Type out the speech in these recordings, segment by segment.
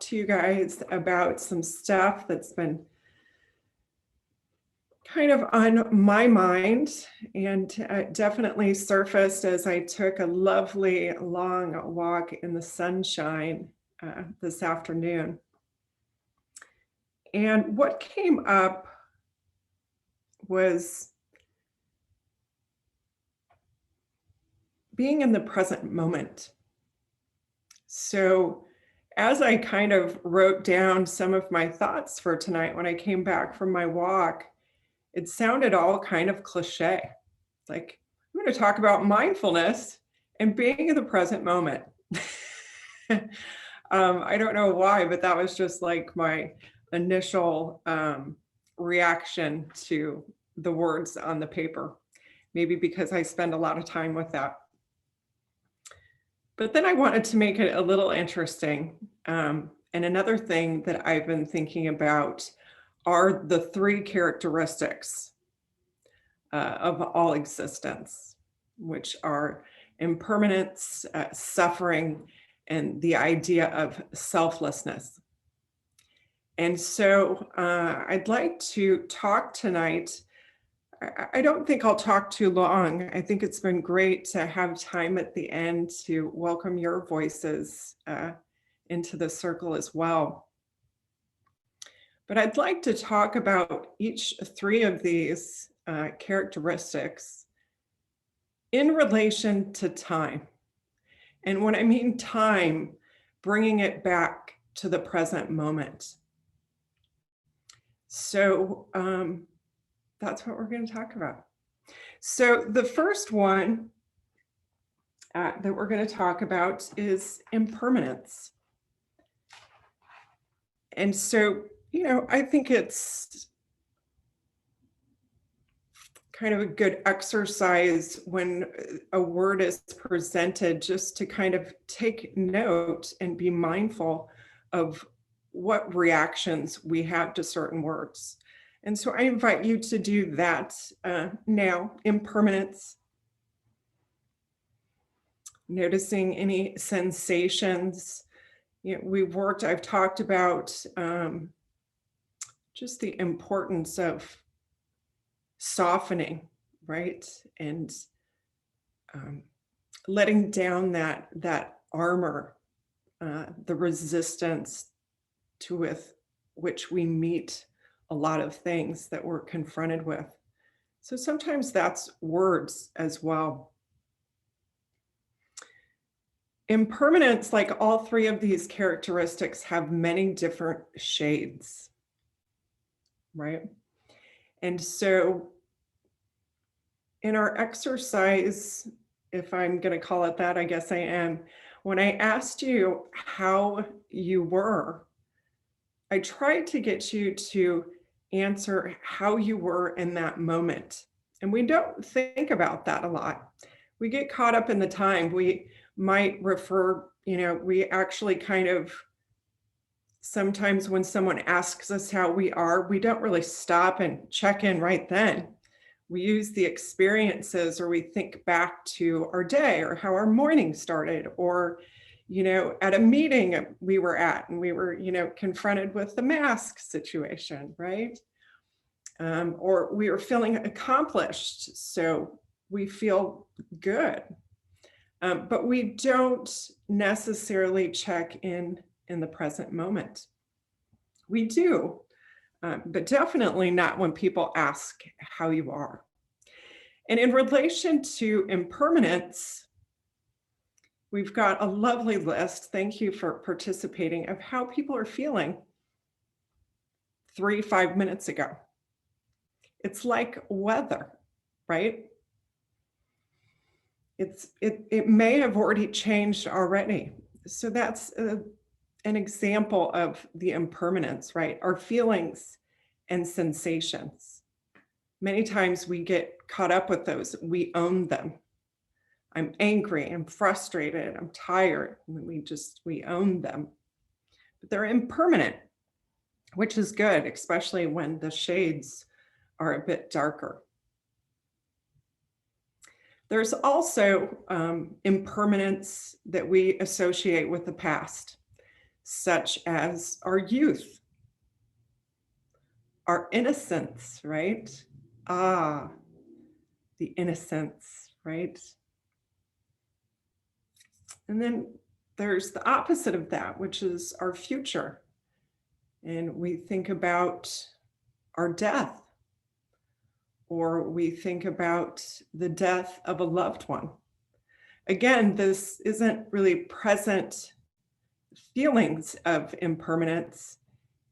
to you guys about some stuff that's been kind of on my mind and definitely surfaced as I took a lovely long walk in the sunshine this afternoon. And what came up was being in the present moment. So as I kind of wrote down some of my thoughts for tonight when I came back from my walk, it sounded all kind of cliche. Like, I'm going to talk about mindfulness and being in the present moment. I don't know why, but that was just like my initial reaction to the words on the paper. Maybe because I spend a lot of time with that. But then I wanted to make it a little interesting. And another thing that I've been thinking about are the three characteristics of all existence, which are impermanence, suffering, and the idea of selflessness. And so I'd like to talk tonight. I don't think I'll talk too long. I think it's been great to have time at the end to welcome your voices into the circle as well. But I'd like to talk about each three of these characteristics in relation to time. And when I mean time, bringing it back to the present moment. So that's what we're going to talk about. So the first one that we're going to talk about is impermanence. And so, I think it's kind of a good exercise when a word is presented, just to kind of take note and be mindful of what reactions we have to certain words. And so I invite you to do that now. Impermanence. Noticing any sensations. I've talked about just the importance of softening, right? And letting down that armor, the resistance with which we meet a lot of things that we're confronted with. So sometimes that's words as well. Impermanence, like all three of these characteristics, have many different shades, right? And so in our exercise, if I'm going to call it that, I guess I am, when I asked you how you were, I tried to get you to answer how you were in that moment. And we don't think about that a lot. We get caught up in the time. We might refer, we actually kind of, sometimes when someone asks us how we are, we don't really stop and check in right then. We use the experiences, or we think back to our day or how our morning started, or at a meeting we were at and we were, confronted with the mask situation, right? Or we were feeling accomplished, so we feel good. But we don't necessarily check in the present moment. We do, but definitely not when people ask how you are. And in relation to impermanence, we've got a lovely list, thank you for participating, of how people are feeling 5 minutes ago. It's like weather, right? It may have already changed already. So that's an example of the impermanence, right? Our feelings and sensations. Many times we get caught up with those. We own them. I'm angry, I'm frustrated, I'm tired. We own them. But they're impermanent, which is good, especially when the shades are a bit darker. There's also impermanence that we associate with the past. such as our youth, our innocence, right? Ah, the innocence, right? And then there's the opposite of that, which is our future. And we think about our death, or we think about the death of a loved one. Again, this isn't really present feelings of impermanence,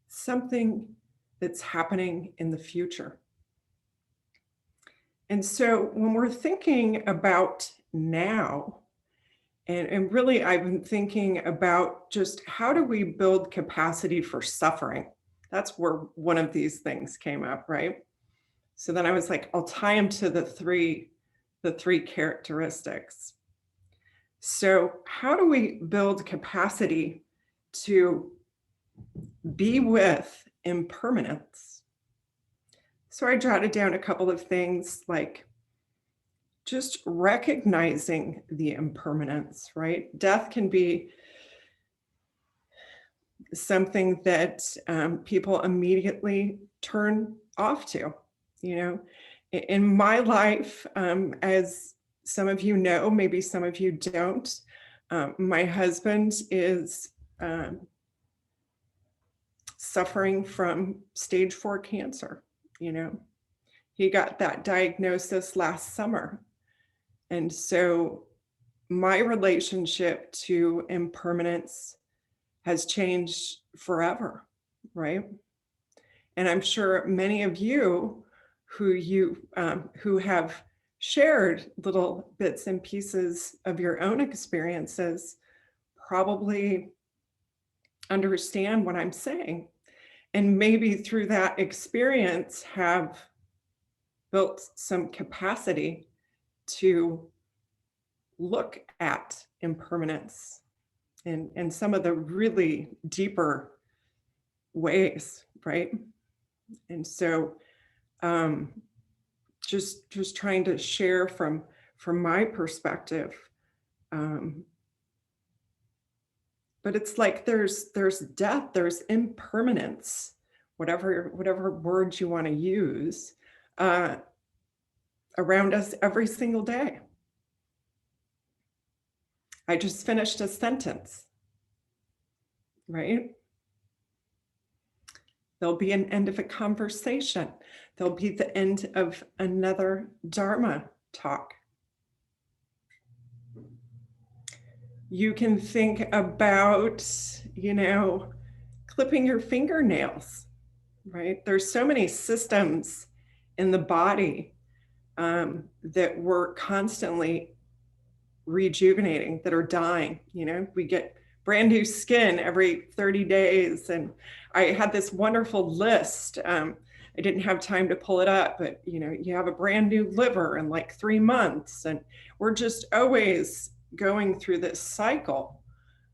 something that's happening in the future. And so when we're thinking about now, and really I've been thinking about just how do we build capacity for suffering? That's where one of these things came up, right? So then I was like, I'll tie them to the three characteristics. So how do we build capacity to be with impermanence? So I jotted down a couple of things like just recognizing the impermanence, right? Death can be something that people immediately turn off to. You know, in my life, as some of you know, maybe some of you don't, my husband is suffering from stage 4 cancer. You know, he got that diagnosis last summer. And so my relationship to impermanence has changed forever, right? And I'm sure many of you who have shared little bits and pieces of your own experiences probably understand what I'm saying, and maybe through that experience have built some capacity to look at impermanence in some of the really deeper ways, right? And so just trying to share from my perspective. But it's like there's death, there's impermanence, whatever words you want to use, around us every single day. I just finished a sentence, right? There'll be an end of a conversation. There'll be the end of another Dharma talk. You can think about, clipping your fingernails, right? There's so many systems in the body that we're constantly rejuvenating, that are dying. We get brand new skin every 30 days. And I had this wonderful list. I didn't have time to pull it up, but you have a brand new liver in like 3 months. And we're just always going through this cycle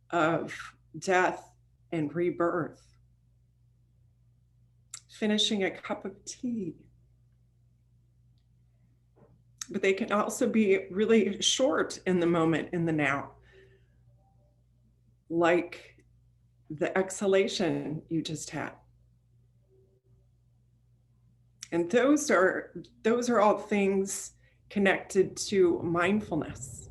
of death and rebirth. Finishing a cup of tea. But they can also be really short in the moment, in the now. Like the exhalation you just had. And those are all things connected to mindfulness.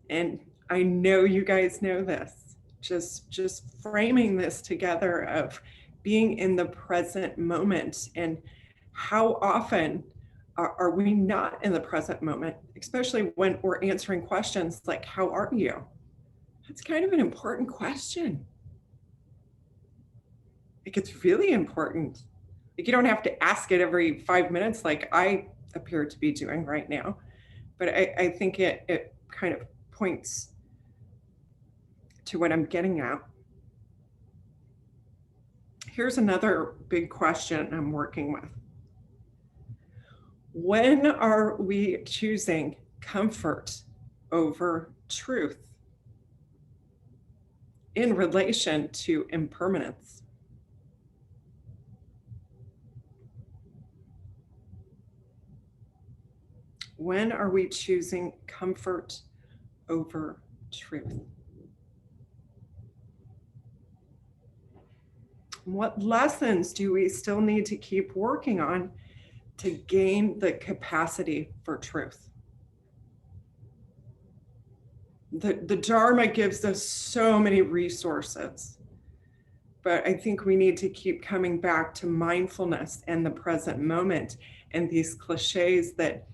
And I know you guys know this. Just framing this together of being in the present moment, and how often are we not in the present moment, especially when we're answering questions like, how are you? That's kind of an important question. Like, it's really important. Like, you don't have to ask it every 5 minutes like I appear to be doing right now. But I think it kind of points to what I'm getting at. Here's another big question I'm working with. When are we choosing comfort over truth in relation to impermanence? When are we choosing comfort over truth? What lessons do we still need to keep working on to gain the capacity for truth? The Dharma gives us so many resources, but I think we need to keep coming back to mindfulness and the present moment and these cliches that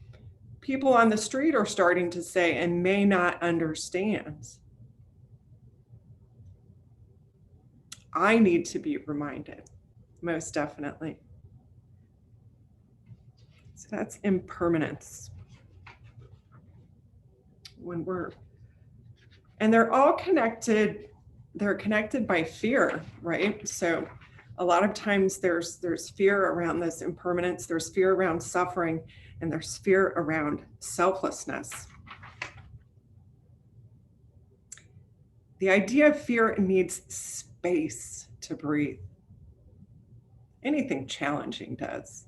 people on the street are starting to say and may not understand. I need to be reminded, most definitely. So that's impermanence. And they're all connected. They're connected by fear, right? So a lot of times there's fear around this impermanence, there's fear around suffering, and there's fear around selflessness. The idea of fear needs space to breathe. Anything challenging does.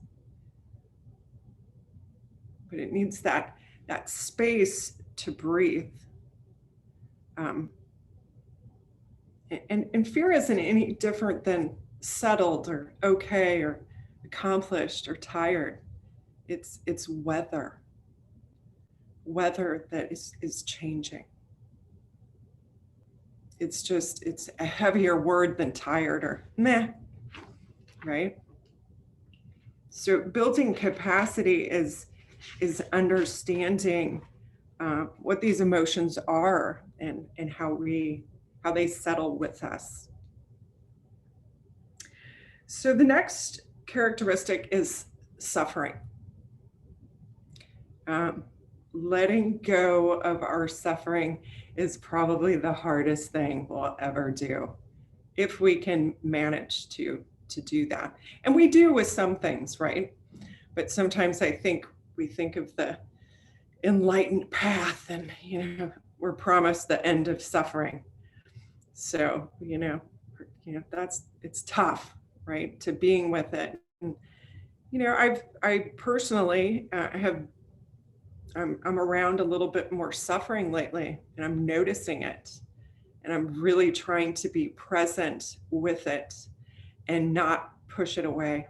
But it needs that space to breathe. And fear isn't any different than settled or okay or accomplished or tired. It's weather that is changing. It's a heavier word than tired or meh, right? So building capacity is understanding what these emotions are and how they settle with us. So the next characteristic is suffering. Letting go of our suffering is probably the hardest thing we'll ever do, if we can manage to do that. And we do with some things, right? But sometimes I think we think of the enlightened path and, we're promised the end of suffering. So, it's tough, right? To being with it. And, I personally I'm around a little bit more suffering lately, and I'm noticing it. And I'm really trying to be present with it and not push it away.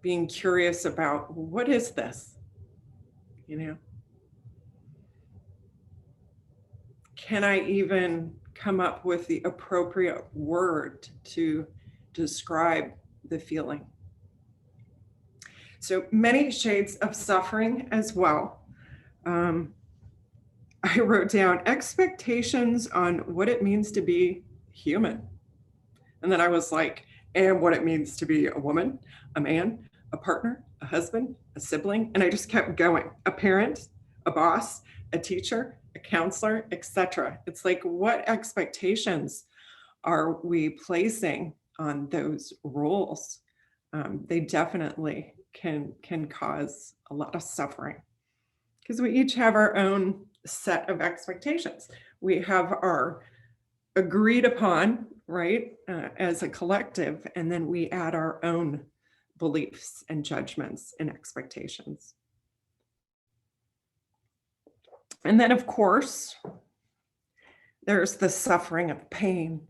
Being curious about, what is this? Can I even come up with the appropriate word to describe the feeling? So many shades of suffering as well. I wrote down expectations on what it means to be human. And then I was like, and what it means to be a woman, a man, a partner, a husband, a sibling. And I just kept going. A parent, a boss, a teacher, a counselor, etc. It's like, what expectations are we placing on those roles? They definitely can cause a lot of suffering because we each have our own set of expectations. We have our agreed upon, right, as a collective, and then we add our own beliefs and judgments and expectations. And then, of course, there's the suffering of pain.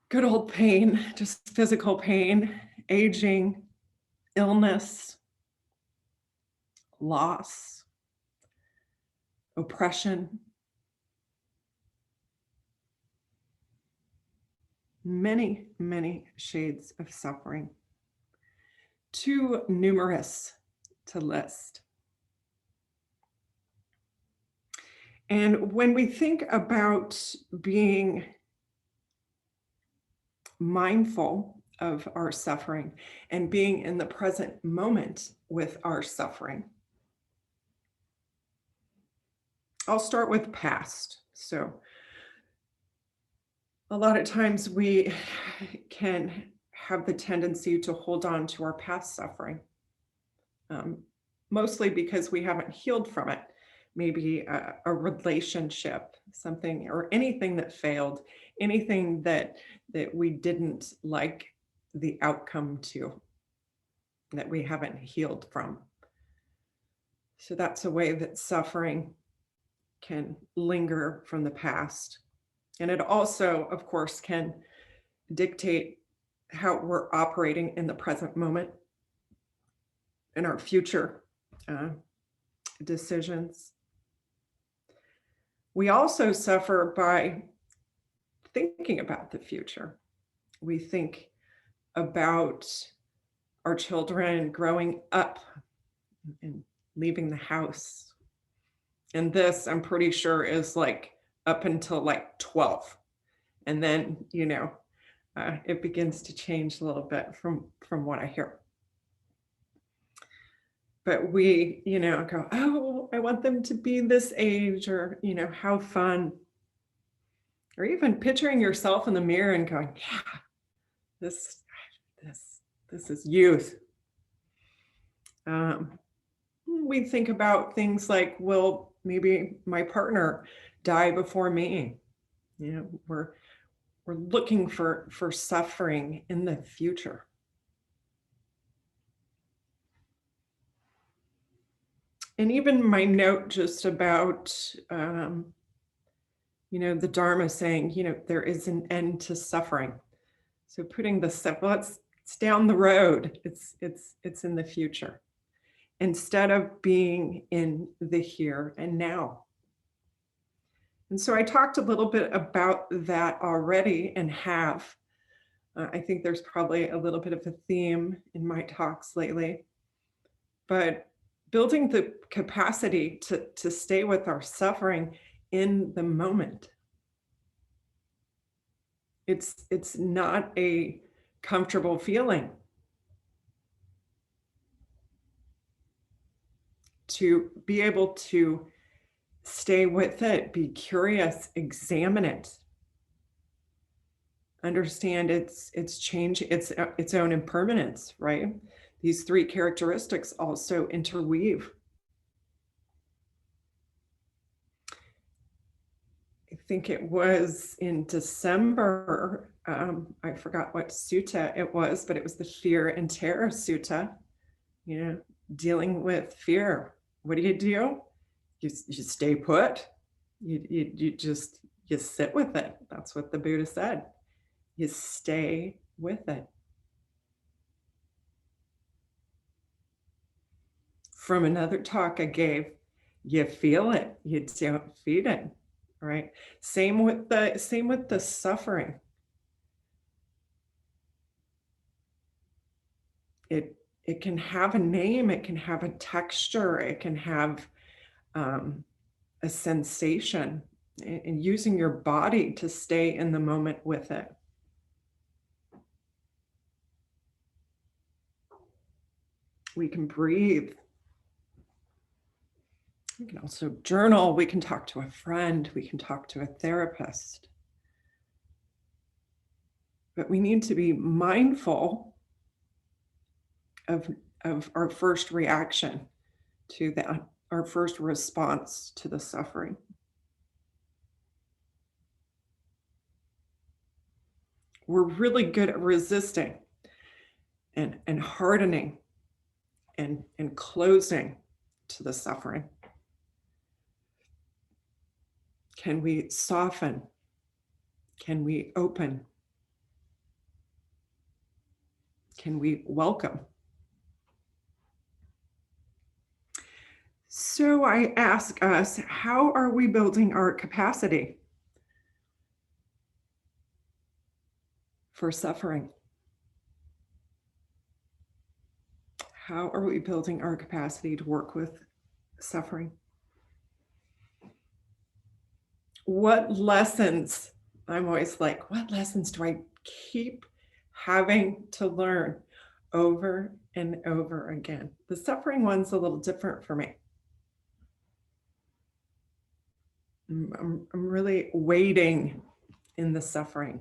Good old pain, just physical pain, aging, illness, loss, oppression. Many, many shades of suffering. Too numerous to list. And when we think about being mindful of our suffering and being in the present moment with our suffering, I'll start with past. So a lot of times we can have the tendency to hold on to our past suffering, mostly because we haven't healed from it. Maybe a relationship, something, or anything that failed, anything that we didn't like the outcome to, that we haven't healed from. So that's a way that suffering can linger from the past. And it also, of course, can dictate how we're operating in the present moment and our future uh, decisions. We also suffer by thinking about the future. We think about our children growing up and leaving the house. And this, I'm pretty sure, is like up until like 12. And then, it begins to change a little bit from what I hear. But we, go, oh, I want them to be this age, or, how fun. Or even picturing yourself in the mirror and going, yeah, this is youth. We think about things like, will maybe my partner die before me? We're looking for suffering in the future. And even my note just about, the Dharma saying, there is an end to suffering. So putting the stuff, well, it's down the road. It's in the future, instead of being in the here and now. And so I talked a little bit about that already and have. I think there's probably a little bit of a theme in my talks lately. But building the capacity to stay with our suffering in the moment. It's not a comfortable feeling. To be able to stay with it, be curious, examine it, understand its change, its own impermanence, right? These three characteristics also interweave. I think it was in December, I forgot what sutta it was, but it was the Fear and Terror Sutta, dealing with fear. What do? You stay put. You just, you sit with it. That's what the Buddha said. You stay with it. From another talk I gave, you feel it, you don't feed it, right? Same with the suffering. It can have a name, it can have a texture, it can have a sensation, and using your body to stay in the moment with it. We can breathe. We can also journal. We can talk to a friend. We can talk to a therapist. But we need to be mindful of our first reaction to that, our first response to the suffering. We're really good at resisting and hardening and closing to the suffering. Can we soften? Can we open? Can we welcome? So I ask us, how are we building our capacity for suffering? How are we building our capacity to work with suffering? What lessons, I'm always like, what lessons do I keep having to learn over and over again? The suffering one's a little different for me. I'm really wading in the suffering.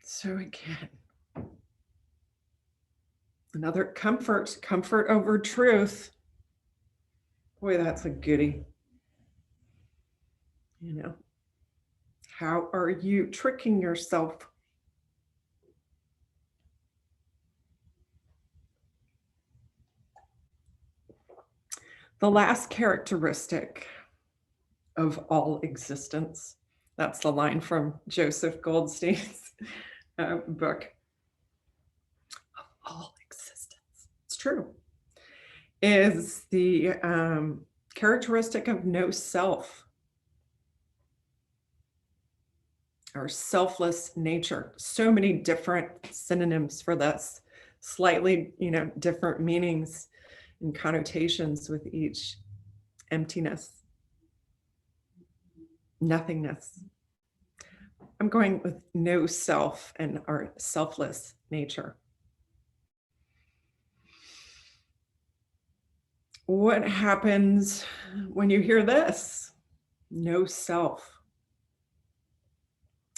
So again, another comfort over truth. Boy, that's a goodie. How are you tricking yourself? The last characteristic of all existence, that's the line from Joseph Goldstein's book, of all existence, it's true, is the characteristic of no self, our selfless nature. So many different synonyms for this, slightly, different meanings and connotations with each. Emptiness, nothingness. I'm going with no self and our selfless nature. What happens when you hear this? No self.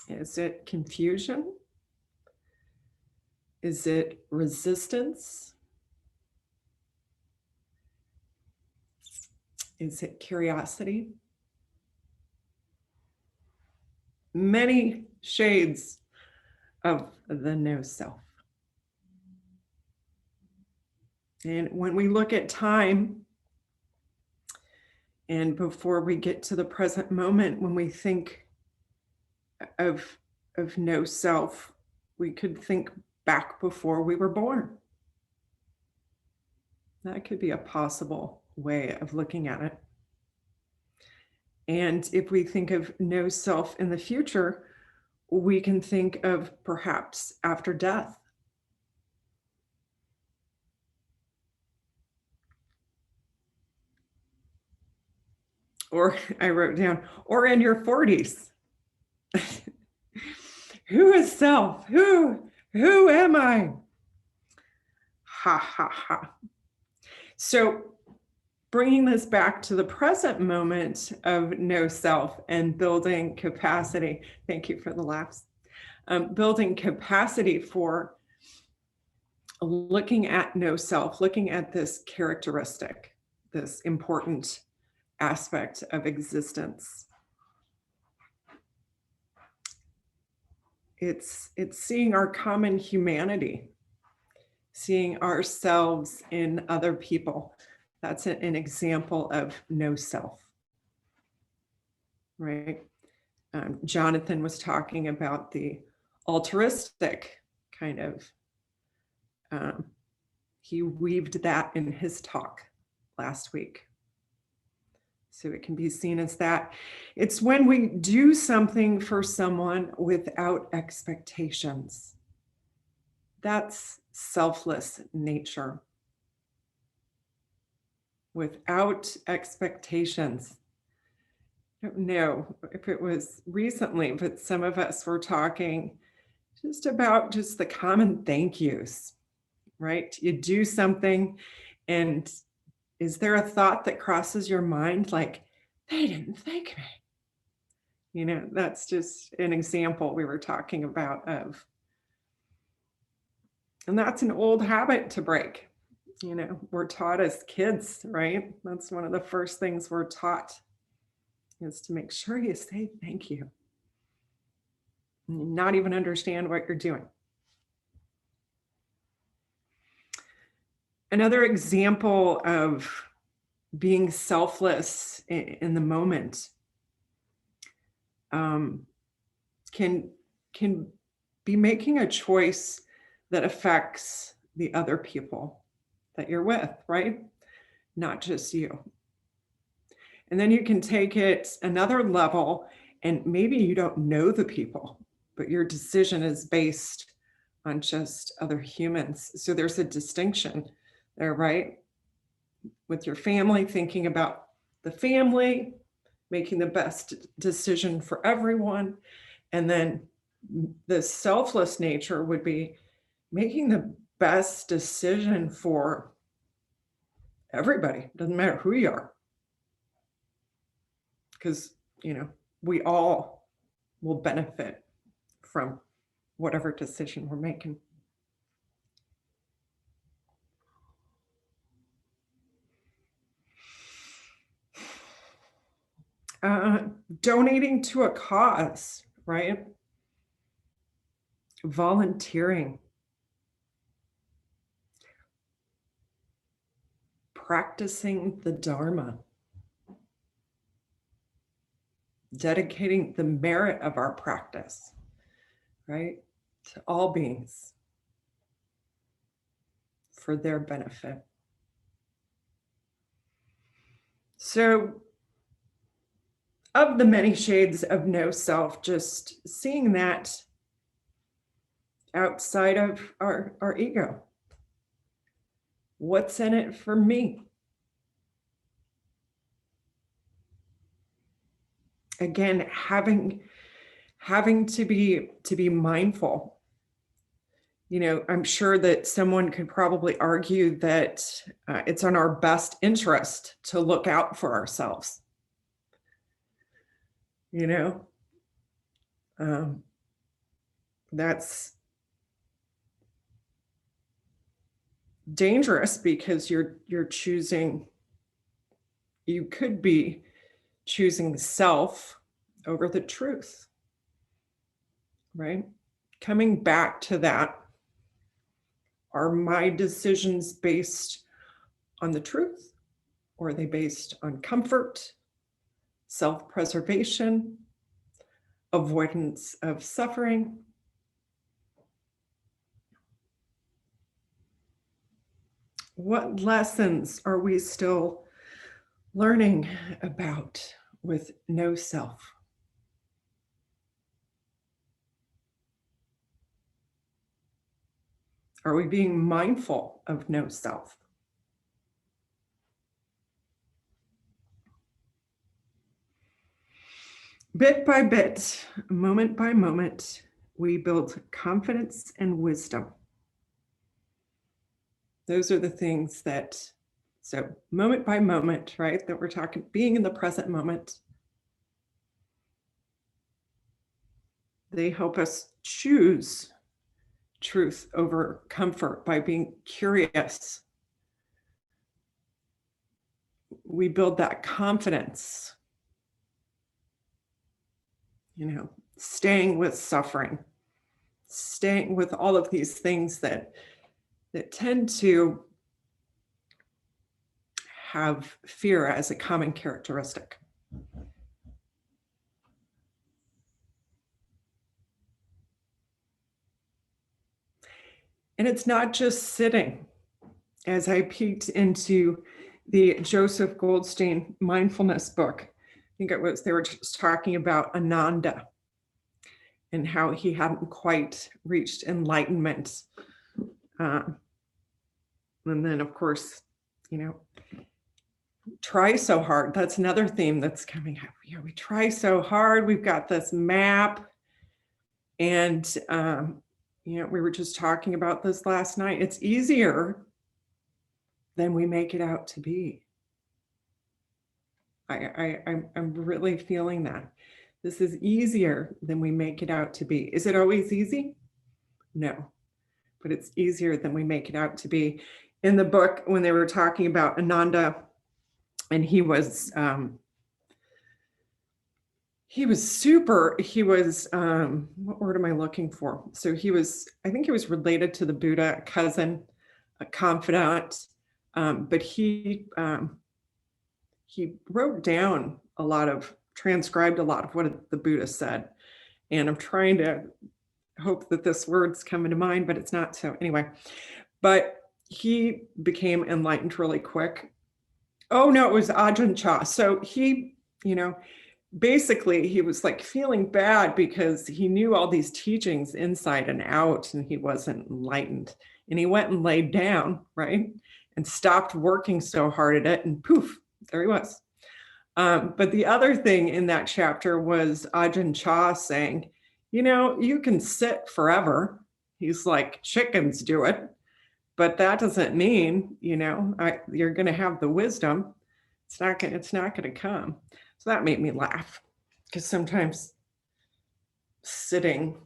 Is it confusion? Is it resistance? Is it curiosity? Many shades of the no self. And when we look at time, and before we get to the present moment, when we think of no self, we could think back before we were born. That could be a possible way of looking at it. And if we think of no self in the future, we can think of perhaps after death. Or I wrote down, or in your 40s. Who is self? Who am I? Ha, ha, ha. So bringing this back to the present moment of no self and building capacity. Thank you for the laughs. Building capacity for looking at no self, looking at this characteristic, this important aspect of existence. It's seeing our common humanity, seeing ourselves in other people. That's an example of no self, right? Jonathan was talking about the altruistic kind of, he weaved that in his talk last week. So it can be seen as that. It's when we do something for someone without expectations. That's selfless nature. Without expectations. I don't know if it was recently, but some of us were talking just about just the common thank yous, right? You do something, and is there a thought that crosses your mind like, they didn't thank me? That's just an example we were talking about of. And that's an old habit to break. We're taught as kids, right? That's one of the first things we're taught, is to make sure you say thank you. And not even understand what you're doing. Another example of being selfless in the moment can be making a choice that affects the other people that you're with, right? Not just you. And then you can take it another level, and maybe you don't know the people, but your decision is based on just other humans. So there's a distinction there, right? With your family, thinking about the family, making the best decision for everyone. And then the selfless nature would be making the best decision for everybody. Doesn't matter who you are. Because, we all will benefit from whatever decision we're making. Donating to a cause, right? Volunteering. practicing the Dharma, dedicating the merit of our practice, right, to all beings for their benefit. So, of the many shades of no self, just seeing that outside of our ego. What's in it for me? Again, having to be mindful. You know, I'm sure that someone could probably argue that it's in our best interest to look out for ourselves. You know, that's dangerous because you're choosing. You could be choosing the self over the truth, right? Coming back to that, are my decisions based on the truth, or are they based on comfort, self-preservation, avoidance of suffering? What lessons are we still learning about with no self? Are we being mindful of no self? Bit by bit, moment by moment, we build confidence and wisdom. Those are the things that, so moment by moment, right, that we're talking, being in the present moment. They help us choose truth over comfort by being curious. We build that confidence, you know, staying with suffering, staying with all of these things that tend to have fear as a common characteristic. And it's not just sitting. As I peeked into the Joseph Goldstein mindfulness book, I think it was, they were just talking about Ananda and how he hadn't quite reached enlightenment. And then, of course, you know, try so hard. That's another theme that's coming up. You know, we try so hard. We've got this map. And, you know, we were just talking about this last night. It's easier than we make it out to be. I'm really feeling that. This is easier than we make it out to be. Is it always easy? No, but it's easier than we make it out to be. In the book, when they were talking about Ananda, and he was what word am I looking for? So he was, I think he was related to the Buddha, a cousin, a confidant, but he wrote down transcribed a lot of what the Buddha said. And I'm trying to hope that this word's coming to mind, but it's not. So anyway, but he became enlightened really quick. Oh no, it was Ajahn Chah. So he, you know, basically he was like feeling bad because he knew all these teachings inside and out and he wasn't enlightened. And he went and laid down, right? And stopped working so hard at it, and poof, there he was. But the other thing in that chapter was Ajahn Chah saying, you know, you can sit forever. He's like, chickens do it. But that doesn't mean, you know, you're going to have the wisdom. It's not going to come. So that made me laugh, because sometimes sitting,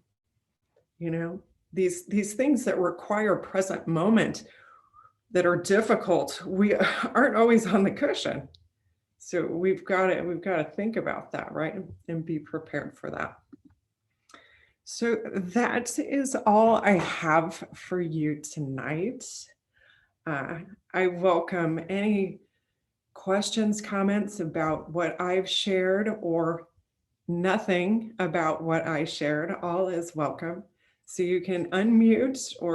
you know, these things that require present moment, that are difficult, we aren't always on the cushion. So we've got to think about that, right? And be prepared for that. So that is all I have for you tonight. I welcome any questions, comments about what I've shared or nothing about what I shared. All is welcome. So you can unmute or